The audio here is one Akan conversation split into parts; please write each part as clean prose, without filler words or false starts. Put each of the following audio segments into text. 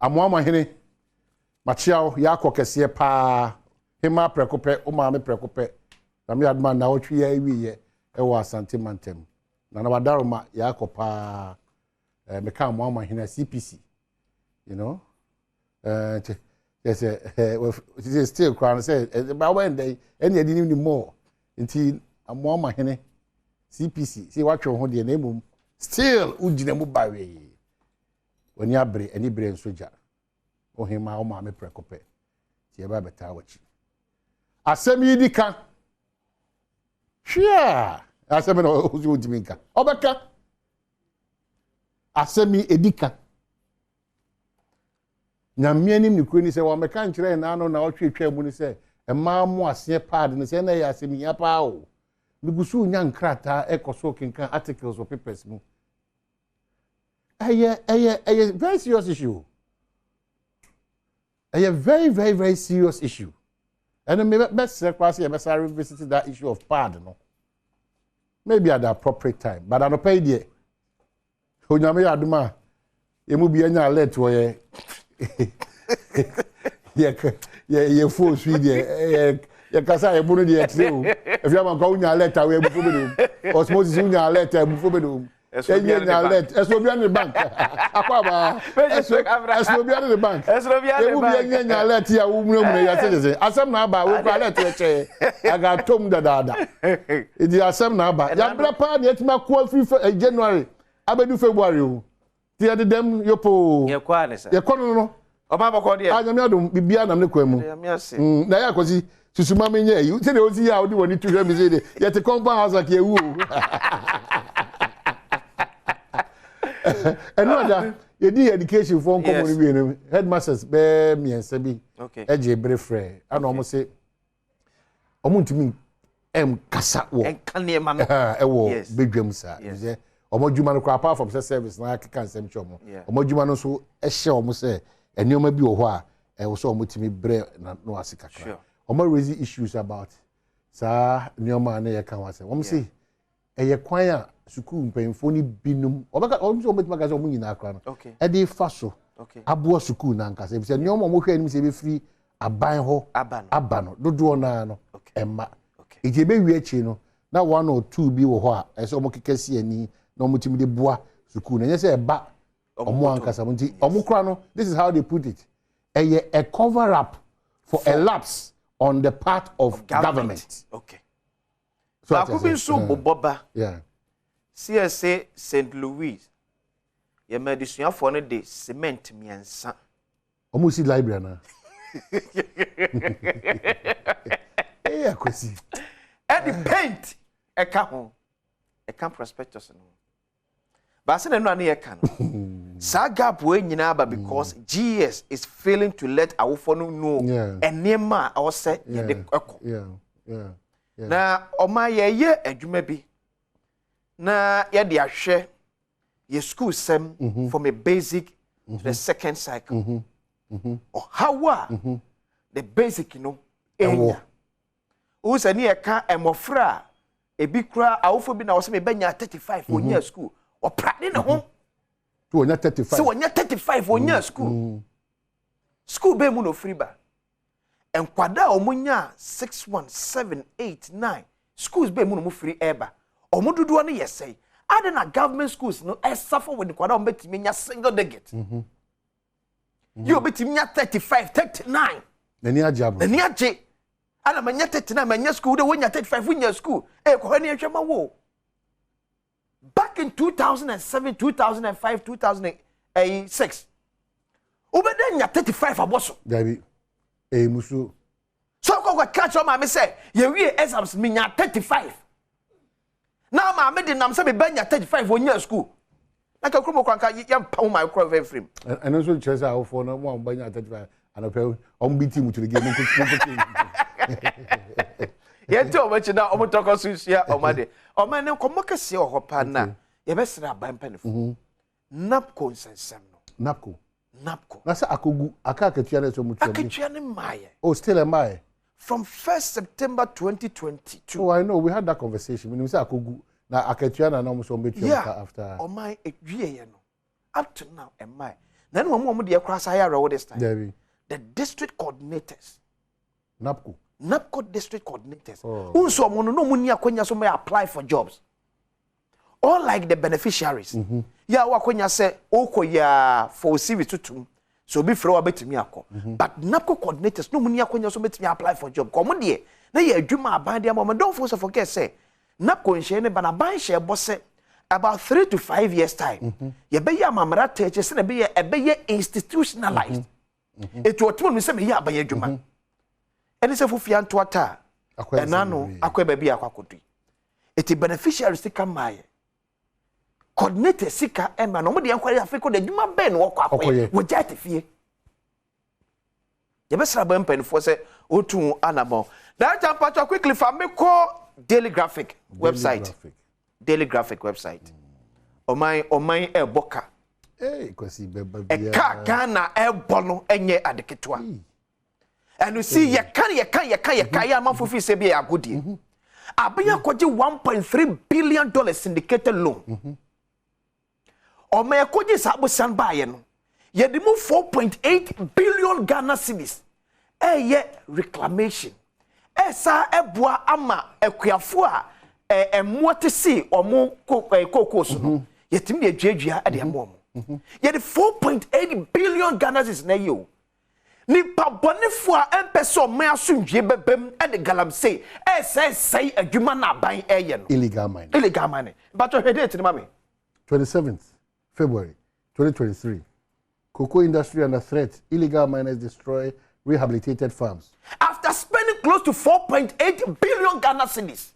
amoama hene machiao yakọ kese pa hema prekope o ma me prekope na me adma na otwe ya wiye e wo asante mantem na wadaroma yakọ pa me ka amoama hene CPC you know yes it still crown say ba when dey any edi ni more nti amoama hene CPC see watwe ho de na emum still ugina mu bawe woni abre ani bre nsoja ohima o ma me prekope ti e ba beta wachi asem yi dika hwia asem na o diminka obeka asem yi edika nyamia nim ni kuro ni se wo meka nkire na ano na otwetwa mu ni se ema mu ase pad ni se na ya asem ya pa o migusu nya nkrata ekoso kenkan articles or papers mu a very serious issue. A very serious issue. And maybe best request revisit that issue of pardon. No? Maybe at the appropriate time. But I don't pay there. When you are Adoma, you will be alert to yeah, full sweet. You can say, if you have a going letter, we will osmosis in your letter, we as will be on the bank. As will be on the bank. As will be on the let you Asem Naba, we call it. I got Tom the Dada. It's the Asem Naba. Yabrapa, yet my call free for January. I do February. The other them, Yopo. Your quality. Your corner. Oh, Papa Cordia. I don't be beyond the Quemo. Naya Cosi, Susumami, you tell you how do you need to hear me say, yet the compound house like you. Another, you did education for community headmasters, bear me and Sebi. Okay. Edge brefre. I almost say, Omuntimi Kasa wo. And can near man. Yes. Big dreams, sir. Yes. Omojumano apart from service, like I can't say chomo. Omojumano so a show almost say, and you may be a while, and also Omutimi bre no asika. Sure. Omo raising issues about Sir Nyoma and Yakawase. Almost say, a choir. Suku mpemfo ni binum obaka omso betima kaza omu nyina akra no e dey faso abo suku na nkasa bi se nyoma mo hwe anim se be free aban ho aba no dodo na no emma ije be wi achi no na one or two bi wo ho a ese omo kekasi ani na omo timi de boa suku na nyese eba omo ankasa mo nti omo kra no this is how they put it a cover up for a lapse on the part of government. Okay, so akubin so boboba CSA St. Louis. Your medicine for a day cement me and son. Almost library now. Yeah, Kwesi. And the paint a camp prospectus. But I said, no, near can. Sagap way in because GS is failing to let our phone know. And near my our set, yeah. Now, on my year, and you may be. Na ya de ahwe ye school sem from a basic to the second cycle. Or how the basic enya. O se ne ka emofra e bi kura awofo bi na wo se me banya 35 onya school. O prade ne ho. To onya 35. So onya 35 onya school. School be mu no free ba. Enkwada omunya 6 1 7 8 9. Schools be mu no free eba. Omodudu no yesay ade na government schools no suffer with the kwada betimi nya single digit you betimi nya 35 39 nani ajabo nani aje ana manya 39 manya school de wonya 35 wonya school ko hani ehwema wo back in 2007 2005 2006 ubedenya 35 aboso dabi musu so ko catch on ma say ye wie exams me nya 35. Now my made nam say be banya 35 onya school. Like a kromo kwanka yam pa my crop very frame. And also chese how for no one banya 35 and ope on beat team to the game. Yet to much now omo talk us here o made. O man no komoka se o hopa na. Ye be sra ban penefo. Napco nsensem no. Napco. Na say akogu aka akatua na so mutua. Akatua ne maye. Oh still a maye. From 1st September 2022. Oh, I know. We had that conversation. When we say Akogu, na Aketua na no so metu after. Oh my, no. Up to now, am I? Then one the across higher this time. Debbie. The district coordinators. NAPCO district coordinators. Who so mono no munia kwenya so may apply for jobs. All like the beneficiaries. Ya wakwenya say oko ya for CV tutum. So be fro betimi akọ. But NAPCO coordinators no munia kwenya so betimi apply for job. Komo de na ye adwuma aban de mama don't forget say NAPCO nhye ne bana ban hye bosse about 3 to 5 years time. Ye be ya mamra teche se na be ye institutionalized. It wotu me say me ya aban adwuma. Ene se fufia nto ata. Enano akwa ba bia akwakodu. Eti beneficiaries tika maye. Coordinator sika ema no mo de ankwari afiko de dwuma ben wo kwa akwa. Wo jate fie. Ye be sra ban panifo se otu anamo. That jump patch quickly for me call Daily Graphic website. Daily Graphic website. Omai e boka. Kwasi beba bia. E ka Ghana e bono enye adeketwa. And you see, ya man for free say be a goodie. Abia kwaje $1.3 billion syndicated loan. O me kwaje sabo san baye no. Ye de move 4.8 billion Ghana cedis. Ye reclamation. Sa eboa ama akuafo a emote si omo kokoso no. Ye tim de adwadua e de amo. Ye de 4.8 billion Ghana cedis na yo. Ni pabonefo a empeso me asundwe bebem e de galamsey say adwuma na ban eye no illegal mining but we date ni mame 27th February 2023 cocoa industry under threat, illegal miners destroy rehabilitated farms after spending close to 4.8 billion Ghana cedis.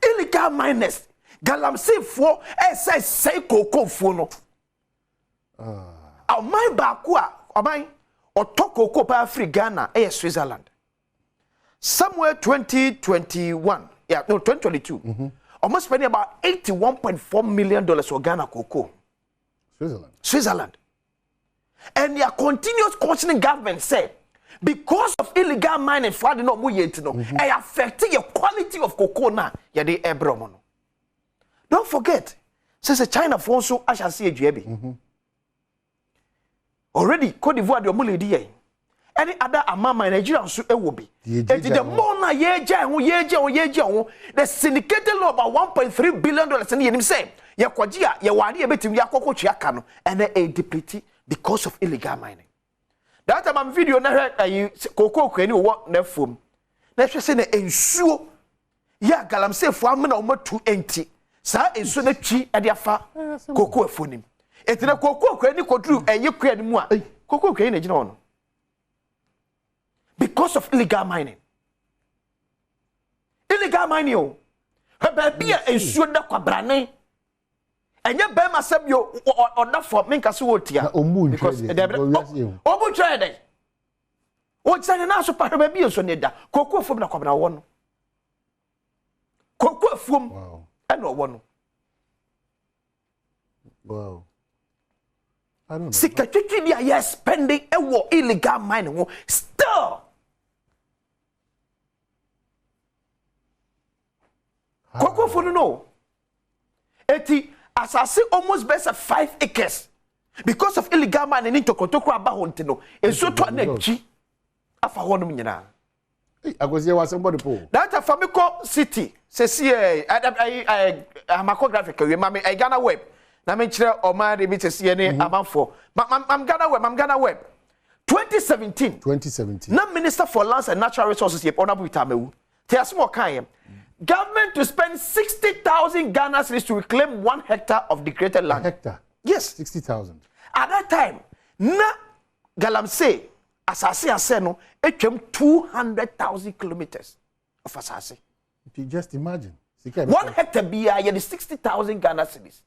Illegal miners galamsey for say cocoa fo no my baako a oban Otoko pa Ghana Switzerland. Somewhere 2021, 2022. Almost spending about $81.4 million for Ghana cocoa. Switzerland. And their continuous cautioning government said, because of illegal mining, fraud no more yet no, it affecting the quality of cocoa na yade ebromono. Don't forget, since China for so I shall see a JB. Already, Cote d'Ivoire, the Omuli DA. Any other Amama in Nigeria, so it will be. The more na the syndicated law about $1.3 billion, and him say, Yakwajia, Yawadi, a bit in Yakoko Chiakano, and a deplete because of illegal mining. That time, video, Coco, can you walk their phone? Let's just say, ensure, ya galam say for a minute or 2 empty. Sa is so the chi at their far Coco phone him. It's a cocoa credit control and you create more. Cocoa credit on because of illegal mining. Illegal mining, oh, her baby ensured that Quabrane and your Bama sub you or not for Minkasuotia because Obu trade. What's an answer for her baby? So near that cocoa from the Quabra one. Cocoa from and no one. Wow. I don't know. Secretary yes spending a illegal mining still. Cocoa for no. Eti asase almost best 5 acres because of illegal mining into Kotoko Abahontino. And so to an G afa honum nyina. I was here was somebody pool. That a Famiko City says I graphic I Ghana web. Na me kire o ma de me tese ne amanfo I'm Ghana web 2017 na minister for lands and natural resources ye honorable Itamewu te asmo kan government to spend 60,000 Ghana cedis to reclaim 1 hectare of degraded land. 1 hectare, yes, 60,000. At that time na galamsey asase no etwam 200,000 kilometers of asase. You just imagine 1 hectare bia ye 60,000 Ghana cedis.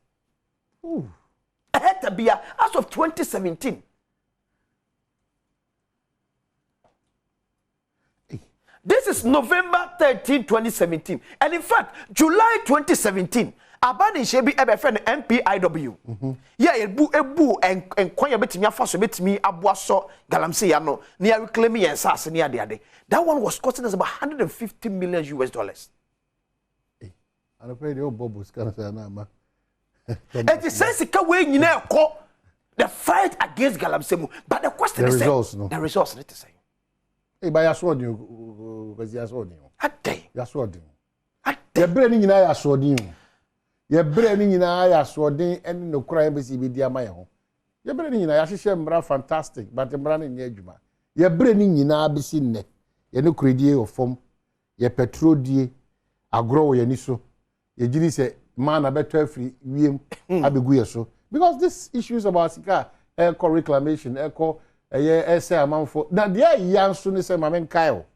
Ooh. A hectare bia as of 2017. This is November 13, 2017. And in fact, July 2017, Abani Shebi Ebefren MPIW. Yeah, ebu and kwanya betimi afaso betimi aboaso galamsey ya no. Near reclaiming and sas near the other. That one was costing us about $150 million. I pay the old bubbles kind of say na ma. It is sense ka we nyina ekọ the fight against Galamsey. But the question is the results need to say. Hey, by your sword, you because you sword you. At day. Your sword. Your brain in our sword you. Your brain in our sword and no crime is with dear my home. Your brain in our system fantastic, but the brand in Yajuma. Your brain in our be seen. You no credit or form. Your petrol die. I grow your niso. Your genie say, man, I better free. We are so. Because this issues about Sika, echo reclamation, echo. Say amount for now. There, young soon say, "Mamen Kyle."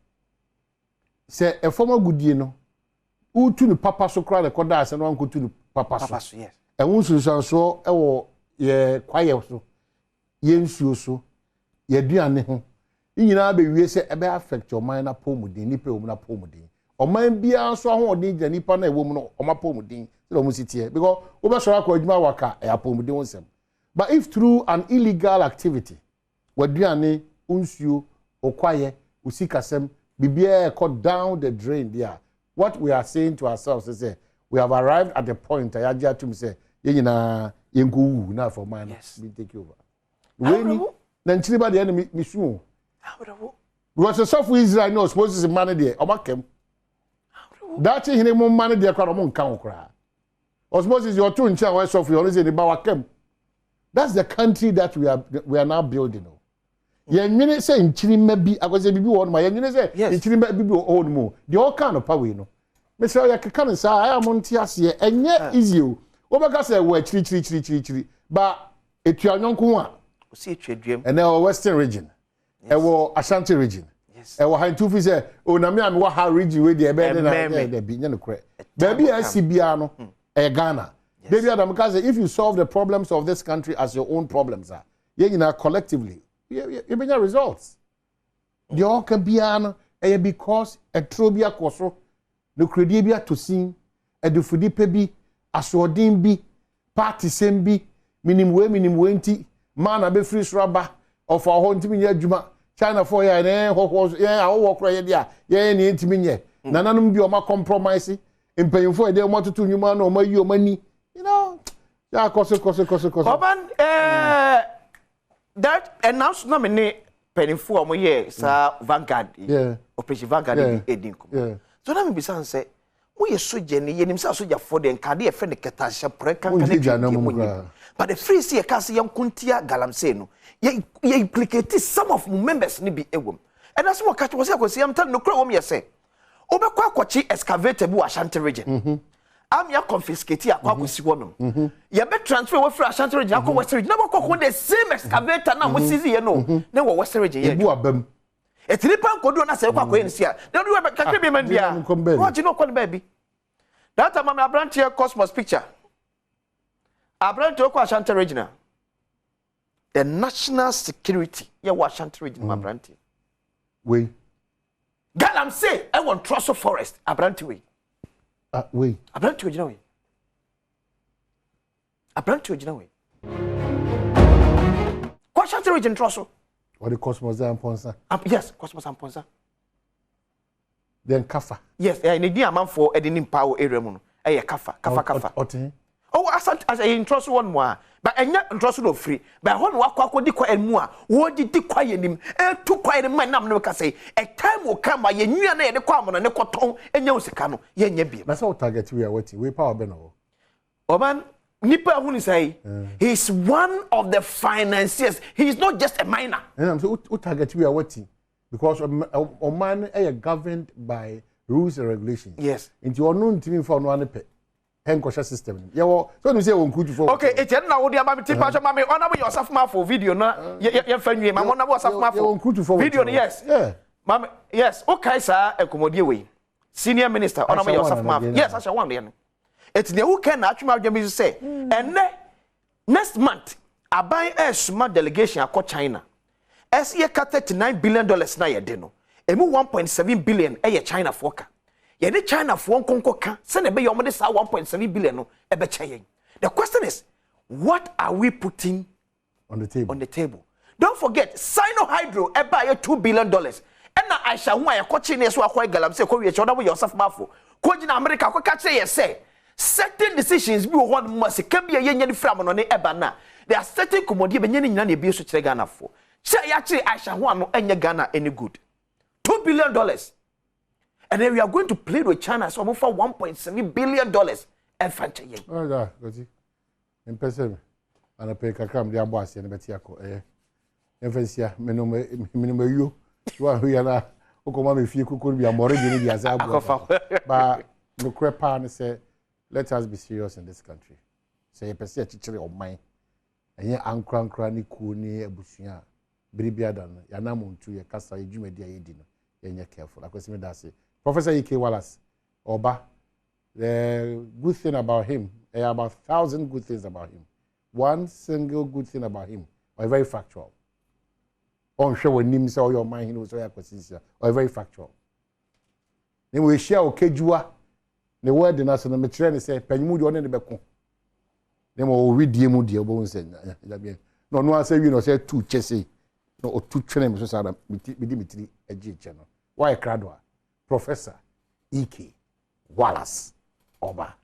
Say a former good year no. Who to the papa so cry the cordas and one go to the papa so. Yes. And one so ye quiet so. Yen so. Ye duane ho. You know be we say e be affect your mind na pomudin ni pe na pomudin. O man bia so ho odin ja nipa na e wo mu no o ma pomudin. Se o mu sitie because we be so akwa adwuma waka e apomudin wonsem. But if through an illegal activity Waduane, unsuo, okwaye, usikasem, bibia cut down the drain there. What we are saying to ourselves is that we have arrived at the point I just to say, na yengu na for man be take over. When then chiliba the enemy misu. Because the software Israel no supposed to manage there. Omakem. That thing him manage there kwa mo nkan okra. Osmosis your two in chair software only say the bawakem. That's the country that we are now building. Yenwene say nchirima bi akwese bibi won ma yenwene say nchirima bibi won mu the all kind of power no me say ya keka no say I am nti ase enye easy o obeka say we chiri ba etuanyonko a o see etwaduam and our western region e wo Ashanti region e wo Hantufi say o na me am wo ha region we dey be na bi nye no kre ba bi asibia no e Ghana David Adam say if you solve the problems of this country as your own problems are you collectively you bring results. The all can be an because a trobia coso, no credibia to sing, a dufudi pebi, a swordin be, party same be, minim wenti, man a be free rubber, of our home to Juma, China for ya and horse, I walk right there, any intimate. Nanum be my compromise, in paying for a day, want to new man or your money, you know. Yeah, cost. That announcement many penifo omo ye sa Vanguard Operation Vanguard edin so na me bisa say mo ye soje ne ye nim sa soja for the nkade e fe ne ketasha prankan kan but the free see e ka se yam kuntia Galamsey no ye implicate some of members ni bi ewom and that's what catch was say am tell no kra wom ye say obekwa akwachi excavator bu Ashanti region am ya confiscate akwa akosi wonom ye be transfer we free Ashanti region akwa West region na bako the same excavator na mo sisi ye no na wo West region ye bu abam etiripa nkodo na se kwa ensia na do we kakre be man dia what you know call baby that time my branch here Cosmos picture branch to Ashanti region the national security ye wa Ashanti region my branch we Galamsey I want trust of forest branch we we abranti ogina we kwa Ashanti region troso what the Cosmos and Ponsa yes Cosmos and Ponsa then Kafa yes ne di amanfo edinim power area mu no Kafa otin Asante as in troso one more but enya troso no free but ho no akwa di kwa emu a wo di kwa yenim tu kwa yenim man nam no ka say a time will come by yenua na ye de kwa mo no ne koton enya usika no ye nya bi na so target we are waiting we power be no oman nipa hu ni say he's one of the financiers he is not just a miner and I'm so target we are waiting because Oman is governed by rules and regulations yes into your known team for no ane Henkosha system. So you say on kutu for. Okay, it's now what the about tipa so mama on about yourself ma for video na ye fanwie mama on about self ma for video yes. Yeah. Mama yes, okay sir ekomodie we. Senior minister on about yourself ma. Yes, I shall one there. It's the who can atwuma adwam is say. And next month aban smart delegation akọ China. As ye cut $39 billion na ye de no. Emu 1.7 billion ye China foka. Ye ne China for konko ka se ne be yo de sa 1.7 billion no e be cheyen. The question is what are we putting on the table? Don't forget Sino Hydro e buy $2 billion. And na Aisha hu aye ko chine so akwa Galamsey ko wie che oda bo yourself mafo. Ko gina America ko ka che ye say certain decisions bi wo ho no se ka bia ye nya ni from no ne eba na there are certain commodity be nyina na ebi so kire Ghana for sha ya kire Aisha ho ano enye Ghana any good $2 billion and then we are going to play with China so for $1.7 billion and fanche yen oh yeah gozi empese ana pe kakam dia bo ase ne beti akọ emfesia menum yo wa hu ya na okoma me fie kokoro bi amore bi ni bi asa abo ba no crepa ne say let us be serious in this country say pese chichire oman enye ankrankra ni ku ni abusua biribia dan ya na muntu ye kasa edwumadi ayedi no yenye careful akwesi me da say Professor E.K. Wallace Oba the good thing about him about 1,000 good things about him one single good thing about him or very factual on show when him say your mind knows so yakwesi or very factual then we share okejua the word na so na me kire ne say panyimu de one ne beko then we read die mu die obo nse ya bien no ase wi no say two chese no o two twene me so sa na mitiri agi che no why crado Professor E.K. Wallace Oba